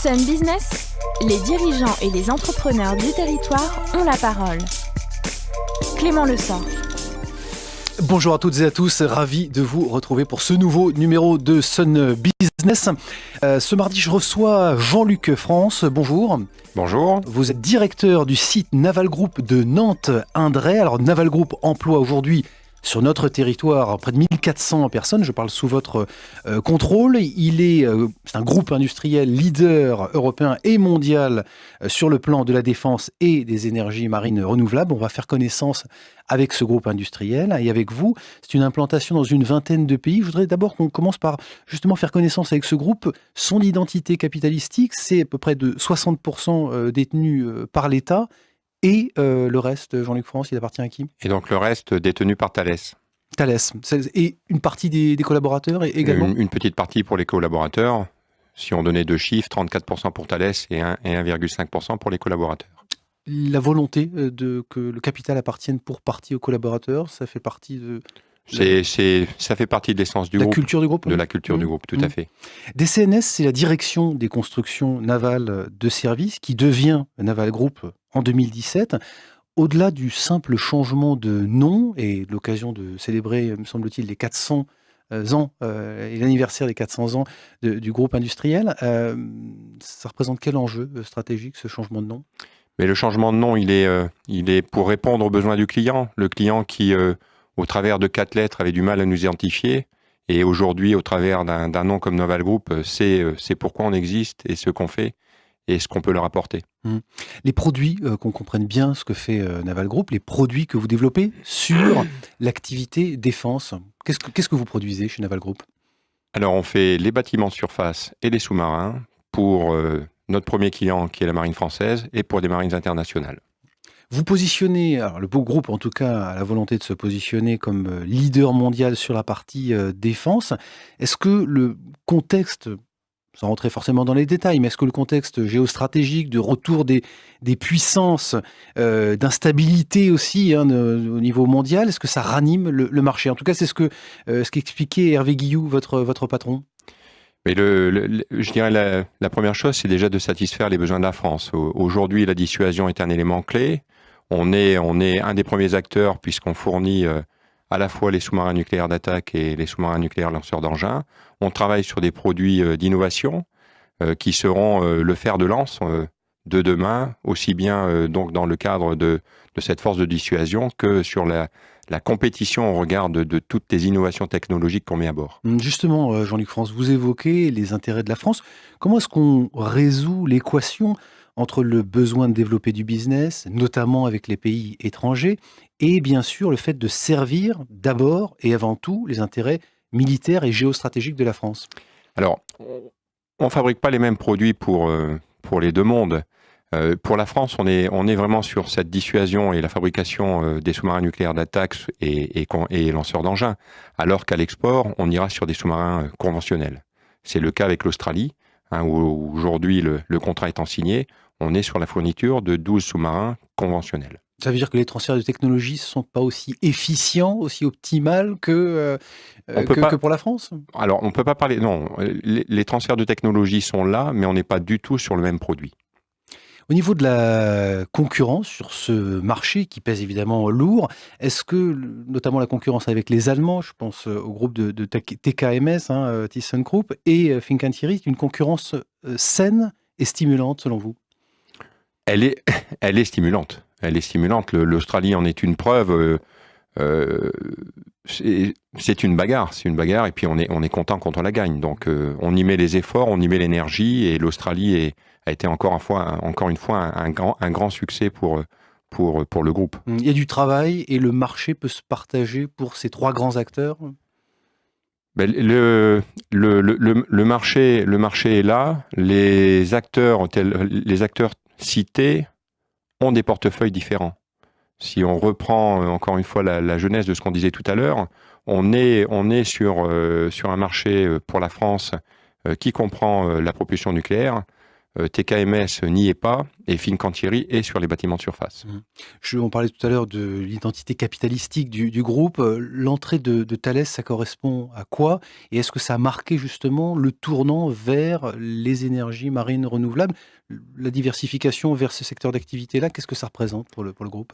Sun Business, les dirigeants et les entrepreneurs du territoire ont la parole. Clément Lessort. Bonjour à toutes et à tous, ravi de vous retrouver pour ce nouveau numéro de Sun Business. Ce mardi, je reçois Jean-Luc France. Bonjour. Bonjour. Vous êtes directeur du site Naval Group de Nantes-Indray. Alors, Naval Group emploie aujourd'hui sur notre territoire près de 1400 personnes. Je parle sous votre contrôle. C'est un groupe industriel leader européen et mondial sur le plan de la défense et des énergies marines renouvelables. On va faire connaissance avec ce groupe industriel et avec vous. C'est une implantation dans une vingtaine de pays. Je voudrais d'abord qu'on commence par justement faire connaissance avec ce groupe. Son identité capitalistique, c'est à peu près de 60% détenu par l'État. Et le reste, Jean-Luc France, il appartient à qui ? Et donc le reste détenu par Thales. Thales. Et une partie des collaborateurs également ? Une petite partie pour les collaborateurs. Si on donnait deux chiffres, 34% pour Thales et 1,5% pour les collaborateurs. La volonté que le capital appartienne pour partie aux collaborateurs, ça fait partie de... Ça fait partie de l'essence du groupe. La culture du groupe ? De la culture du groupe, tout à fait. DCNS, c'est la direction des constructions navales de service qui devient Naval Group en 2017. Au-delà du simple changement de nom et de l'occasion de célébrer, me semble-t-il, les 400 ans et l'anniversaire des 400 ans du groupe industriel, ça représente quel enjeu stratégique, ce changement de nom ? Mais le changement de nom, il est pour répondre aux besoins du client. Le client qui, au travers de 4 lettres, avait du mal à nous identifier. Et aujourd'hui, au travers d'un nom comme Naval Group, c'est pourquoi on existe et ce qu'on fait et ce qu'on peut leur apporter. Les produits, qu'on comprenne bien ce que fait Naval Group, les produits que vous développez sur l'activité défense. Qu'est-ce que vous produisez chez Naval Group ? Alors, on fait les bâtiments de surface et les sous-marins pour notre premier client qui est la marine française et pour des marines internationales. Vous positionnez, alors le beau groupe en tout cas a la volonté de se positionner comme leader mondial sur la partie défense. Est-ce que le contexte, sans rentrer forcément dans les détails, mais est-ce que le contexte géostratégique, de retour des puissances, d'instabilité aussi au niveau mondial, est-ce que ça ranime le marché ? En tout cas, c'est ce qu'expliquait Hervé Guilloux, votre patron. Mais je dirais la première chose, c'est déjà de satisfaire les besoins de la France. Aujourd'hui, la dissuasion est un élément clé. On est un des premiers acteurs puisqu'on fournit à la fois les sous-marins nucléaires d'attaque et les sous-marins nucléaires lanceurs d'engins. On travaille sur des produits d'innovation qui seront le fer de lance de demain, aussi bien donc dans le cadre de cette force de dissuasion que sur la compétition au regard de toutes les innovations technologiques qu'on met à bord. Justement, Jean-Luc France, vous évoquez les intérêts de la France. Comment est-ce qu'on résout l'équation entre le besoin de développer du business, notamment avec les pays étrangers, et bien sûr le fait de servir d'abord et avant tout les intérêts militaires et géostratégiques de la France ? Alors, on ne fabrique pas les mêmes produits pour les deux mondes. Pour la France, on est vraiment sur cette dissuasion et la fabrication des sous-marins nucléaires d'attaque et lanceurs d'engins, alors qu'à l'export, on ira sur des sous-marins conventionnels. C'est le cas avec l'Australie, où aujourd'hui le contrat étant signé, on est sur la fourniture de 12 sous-marins conventionnels. Ça veut dire que les transferts de technologie ne sont pas aussi efficients, aussi optimales que pour la France ? Alors, on ne peut pas parler... Non, les transferts de technologie sont là, mais on n'est pas du tout sur le même produit. Au niveau de la concurrence sur ce marché qui pèse évidemment lourd, est-ce que, notamment la concurrence avec les Allemands, je pense au groupe de TKMS, ThyssenKrupp, et Fincantieri, est une concurrence saine et stimulante selon vous ? Elle est stimulante. Elle est stimulante. L'Australie en est une preuve. C'est une bagarre. C'est une bagarre et puis on est content quand on la gagne. Donc on y met les efforts, on y met l'énergie et l'Australie a été encore une fois un grand succès pour le groupe. Il y a du travail et le marché peut se partager pour ces trois grands acteurs ? Ben, le marché est là. Les acteurs cités ont des portefeuilles différents. Si on reprend encore une fois la genèse de ce qu'on disait tout à l'heure, on est sur un marché pour la France qui comprend la propulsion nucléaire, TKMS n'y est pas et Fincantieri est sur les bâtiments de surface. On parlait tout à l'heure de l'identité capitalistique du groupe. L'entrée de Thales, ça correspond à quoi? Et est-ce que ça a marqué justement le tournant vers les énergies marines renouvelables? La diversification vers ce secteur d'activité-là, qu'est-ce que ça représente pour le groupe?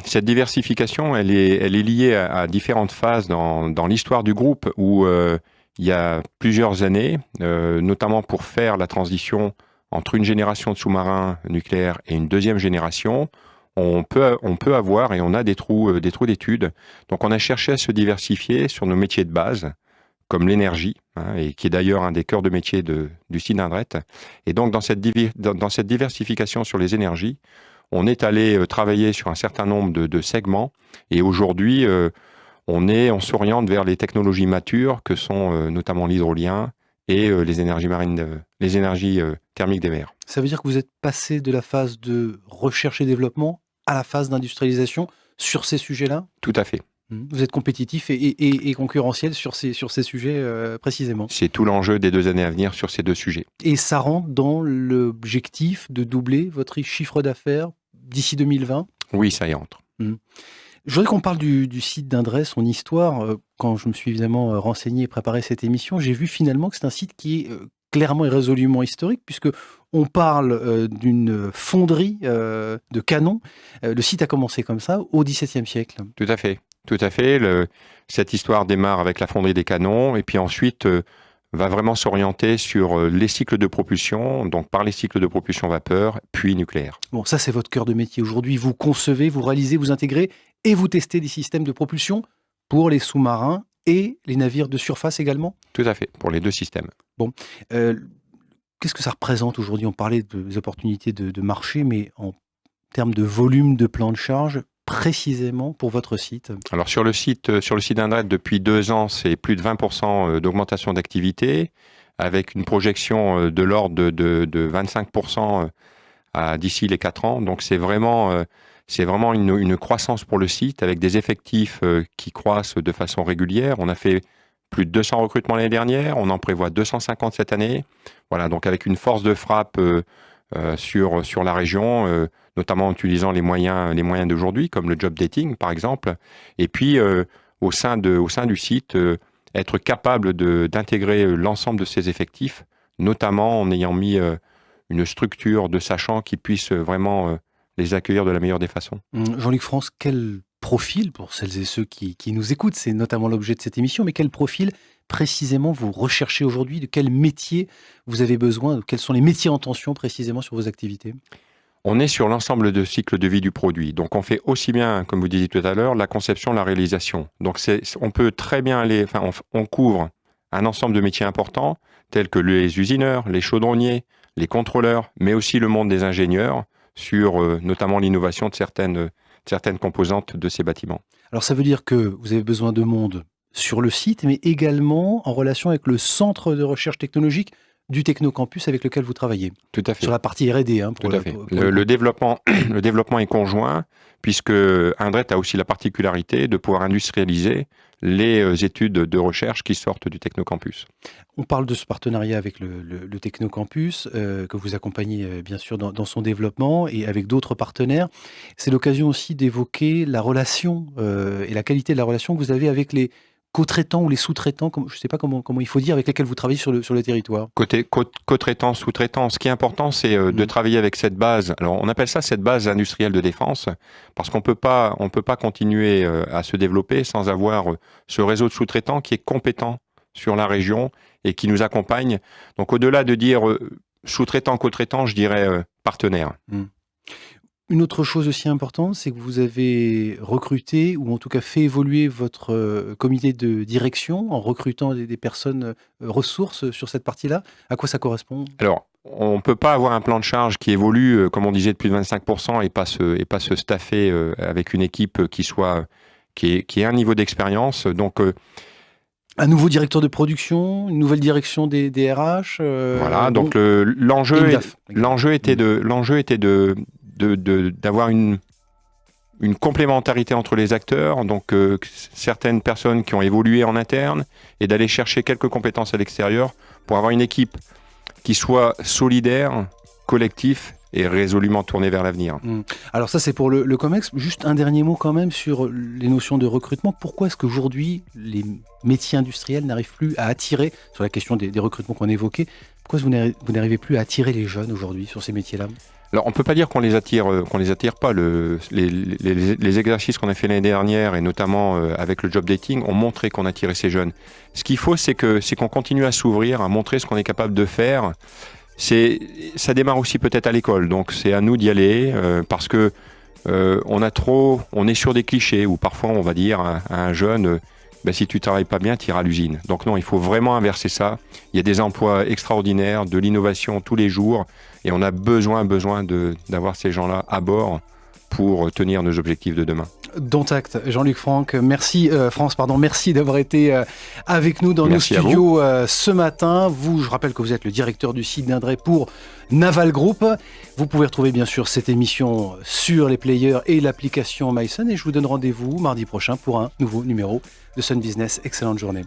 Cette diversification, elle est liée à différentes phases dans l'histoire du groupe où il y a plusieurs années, notamment pour faire la transition entre une génération de sous-marins nucléaires et une deuxième génération, on peut avoir et on a des trous d'études. Donc on a cherché à se diversifier sur nos métiers de base, comme l'énergie, et qui est d'ailleurs un des cœurs de métier du site d'Indret. Et donc dans cette diversification sur les énergies, on est allé travailler sur un certain nombre de segments. Et aujourd'hui, on s'oriente vers les technologies matures que sont notamment l'hydrolien et les énergies marines, les énergies thermiques des mers. Ça veut dire que vous êtes passé de la phase de recherche et développement à la phase d'industrialisation sur ces sujets-là? Tout à fait. Vous êtes compétitif et concurrentiel sur ces sujets précisément. C'est tout l'enjeu des 2 années à venir sur ces 2 sujets. Et ça rentre dans l'objectif de doubler votre chiffre d'affaires d'ici 2020? Oui, ça y entre. Je voudrais qu'on parle du site d'Indret, son histoire. Quand je me suis évidemment renseigné et préparé cette émission, j'ai vu finalement que c'est un site qui est clairement et résolument historique, puisque on parle d'une fonderie de canons. Le site a commencé comme ça au XVIIe siècle. Tout à fait. Tout à fait. Cette histoire démarre avec la fonderie des canons et puis ensuite va vraiment s'orienter sur les cycles de propulsion, donc par les cycles de propulsion vapeur, puis nucléaire. Bon, ça c'est votre cœur de métier. Aujourd'hui, vous concevez, vous réalisez, vous intégrez et vous testez des systèmes de propulsion pour les sous-marins et les navires de surface également? Tout à fait, pour les 2 systèmes. Bon, qu'est-ce que ça représente aujourd'hui? On parlait des opportunités de marché, mais en termes de volume de plan de charge, précisément pour votre site? Alors sur le site d'Indret, depuis 2 ans, c'est plus de 20% d'augmentation d'activité, avec une projection de l'ordre de 25% d'ici les 4 ans. Donc c'est vraiment une croissance pour le site, avec des effectifs qui croissent de façon régulière. On a fait plus de 200 recrutements l'année dernière, on en prévoit 250 cette année. Voilà, donc avec une force de frappe sur la région, notamment en utilisant les moyens d'aujourd'hui, comme le job dating par exemple. Et puis au sein du site, être capable d'intégrer l'ensemble de ces effectifs, notamment en ayant mis une structure de sachants qui puisse vraiment les accueillir de la meilleure des façons. Jean-Luc France, quel profil, pour celles et ceux qui nous écoutent, c'est notamment l'objet de cette émission, mais quel profil précisément vous recherchez aujourd'hui? De quel métier vous avez besoin? Quels sont les métiers en tension précisément sur vos activités? On est sur l'ensemble de cycle de vie du produit. Donc on fait aussi bien, comme vous disiez tout à l'heure, la conception, la réalisation. Donc on peut très bien on couvre un ensemble de métiers importants, tels que les usineurs, les chaudronniers, les contrôleurs, mais aussi le monde des ingénieurs, sur notamment l'innovation de certaines composantes de ces bâtiments. Alors ça veut dire que vous avez besoin de monde sur le site, mais également en relation avec le centre de recherche technologique du Technocampus avec lequel vous travaillez. Tout à fait. Sur la partie R&D. Tout à fait. Le développement est conjoint, puisque Indret a aussi la particularité de pouvoir industrialiser les études de recherche qui sortent du Technocampus. On parle de ce partenariat avec le Technocampus, que vous accompagnez bien sûr dans son développement et avec d'autres partenaires. C'est l'occasion aussi d'évoquer la relation et la qualité de la relation que vous avez avec les co-traitants ou les sous-traitants, je ne sais pas comment il faut dire, avec lesquels vous travaillez sur le territoire. Côté co-traitants, sous-traitants, ce qui est important, c'est de travailler avec cette base. Alors, on appelle ça cette base industrielle de défense, parce qu'on peut pas continuer à se développer sans avoir ce réseau de sous-traitants qui est compétent sur la région et qui nous accompagne. Donc, au-delà de dire sous-traitant, co-traitant, je dirais partenaire. Une autre chose aussi importante, c'est que vous avez recruté, ou en tout cas fait évoluer votre comité de direction en recrutant des personnes ressources sur cette partie-là. À quoi ça correspond? Alors, on ne peut pas avoir un plan de charge qui évolue, comme on disait, de plus de 25% et pas se staffer avec une équipe qui ait un niveau d'expérience. Donc, un nouveau directeur de production, une nouvelle direction des RH. Voilà, donc l'enjeu était d'avoir une complémentarité entre les acteurs, donc certaines personnes qui ont évolué en interne, et d'aller chercher quelques compétences à l'extérieur pour avoir une équipe qui soit solidaire, collectif et résolument tourné vers l'avenir. Alors ça, c'est pour le COMEX. Juste un dernier mot quand même sur les notions de recrutement. Pourquoi est-ce qu'aujourd'hui, les métiers industriels n'arrivent plus à attirer, sur la question des recrutements qu'on évoquait, pourquoi vous n'arrivez plus à attirer les jeunes aujourd'hui sur ces métiers-là ? Alors, on ne peut pas dire qu'on les attire pas. Les exercices qu'on a fait l'année dernière, et notamment avec le job dating, ont montré qu'on attirait ces jeunes. Ce qu'il faut, c'est qu'on continue à s'ouvrir, à montrer ce qu'on est capable de faire. Ça démarre aussi peut-être à l'école, donc c'est à nous d'y aller, parce que on est sur des clichés, où parfois on va dire à un jeune... si tu ne travailles pas bien, tu iras à l'usine. Donc non, il faut vraiment inverser ça. Il y a des emplois extraordinaires, de l'innovation tous les jours, et on a besoin d'avoir ces gens-là à bord pour tenir nos objectifs de demain. Dont acte, Jean-Luc France, merci d'avoir été avec nous dans nos studios ce matin. Je rappelle que vous êtes le directeur du site d'Indre pour Naval Group. Vous pouvez retrouver bien sûr cette émission sur les players et l'application mySun, et je vous donne rendez-vous mardi prochain pour un nouveau numéro de Sun Business. Excellente journée.